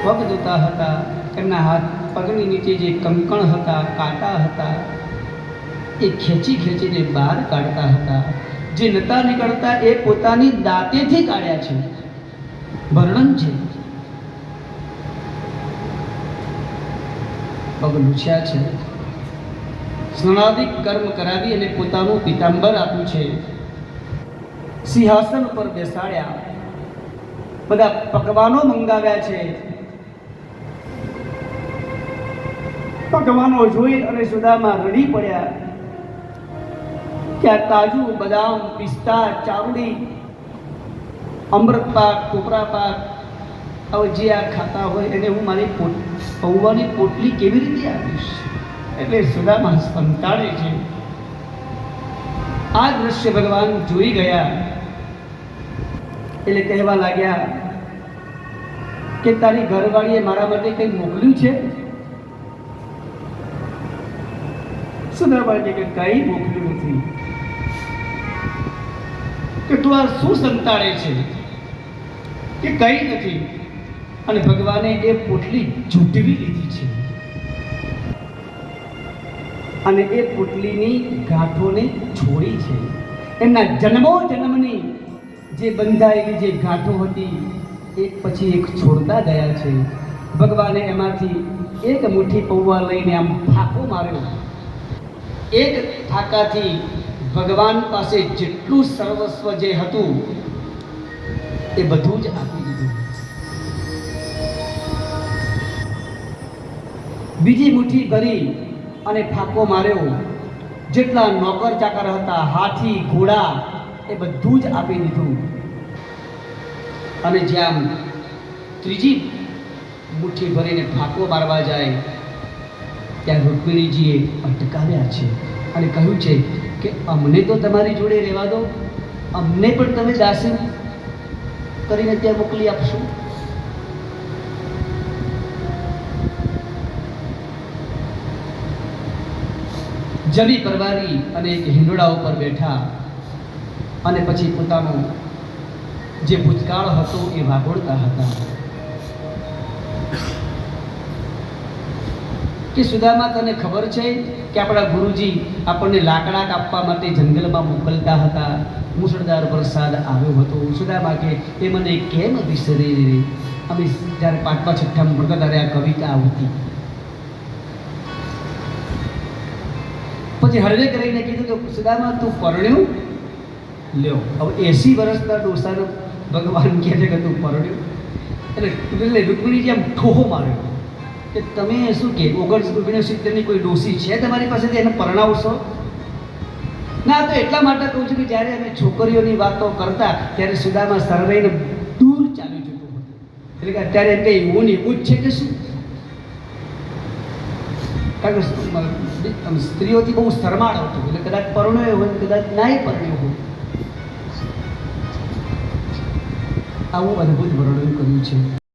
પગ ધોતા હતા, એમના હાથ પગની નીચે જે કંકણ હતા, કાંટા હતા, એ ખેંચી ખેંચીને બહાર કાઢતા હતા. જે નતા નીકળતા એ પોતાની દાંતેથી કાઢ્યા છે. વર્ણન છે. પગ લૂછ્યા છે, સ્નાનાદિક કર્મ કરાવી અને પોતાનું પીતાંબર આપ્યું છે. સિંહાસન ઉપર બેસાડ્યા, બધા પકવાનો મંગાવ્યા છે. પકવાનો જોઈ અને સુદામા રડી પડ્યા કે આ કાજુ, બદામ, પિસ્તા, ચાવડી, અમૃત પાક, ટોપરા પાક, હવે જે આ ખાતા હોય એને હું મારી પૌવાની પોટલી કેવી રીતે આપીશ? એટલે સુદામા સંતાડે છે. આ દ્રશ્ય ભગવાન જોઈ ગયા એટલે કહેવા લાગ્યા કે તારી ઘરવાળીએ મારા માટે કંઈ મોકલ્યું છે? સુદામા કે કંઈ મોકલ્યું નથી. કે તું આ શું સંતાડે છે? કે કંઈ નથી. અને ભગવાને એ પોટલી ઝૂંટવી લીધી છે અને એ પોટલીની ગાંઠોને છોડી છે. એમના જન્મો જન્મની જે બંધાયેલી જે ગાંઠો હતી એક પછી એક છોડતા ગયા છે. ભગવાને એમાંથી એક મુઠ્ઠી પૌવા લઈને આમ ફાંકો માર્યો. એક ફાંકાથી ભગવાન પાસે જેટલું સર્વસ્વ જે હતું એ બધું જ આપી દીધું. બીજી મુઠ્ઠી ભરી અને ફાંકો માર્યો. જેટલા નોકર ચાકર હતા, હાથી, ઘોડા, એ બધું જ આપી દીધું. અને જ્યાં ત્રીજી મુઠ્ઠી ભરીને ફાંકો મારવા જાય ત્યાં રૂકમિણીજીએ અટકાવ્યા છે અને કહ્યું છે કે અમને તો તમારી જોડે રહેવા દો, અમને પણ તમે દાસી કરીને ત્યાં મોકલી આપશો. જમી પરવારી અને એક હિંડોળા ઉપર બેઠા અને પછી પોતાનો જે ભૂતકાળ હતો એ વાગોળતા હતા કે સુદામા, તને ખબર છે કે આપણા ગુરુજી આપણને લાકડા કાપવા માટે જંગલમાં મોકલતા હતા? મુસળધાર વરસાદ આવ્યો હતો. સુદામા કે એ મને કેમ વિસરે? અમે જ્યારે 5મા 6મા ભણતા ત્યારે આ કવિતા આવતી. પછી હળવે કરીને કીધું કે સુદામા તું પરણ્યું? લ્યો, હવે 80 વર્ષના ડોસાનો ભગવાન કહે છે કે તું પરણ્યું? એટલે રૂકમિણીજી આમ ઠોહો માર્યો કે તમે શું કે 69 કોઈ ડોસી છે તમારી પાસેથી એને પરણાવશો? ના, તો એટલા માટે કહું છું કે જ્યારે અમે છોકરીઓની વાતો કરતા ત્યારે સુદામા સરવાઈને દૂર ચાલી જતો હતો. એટલે કે અત્યારે એમ કંઈ એવું ને એવું જ છે કે શું? કારણ કે સ્ત્રીઓથી બહુ શરમાળ હતો એટલે કદાચ પરણ્યો હોય, કદાચ નાય પરણ્યો હોય. આવું અદ્ભુત વર્ણન કર્યું છે.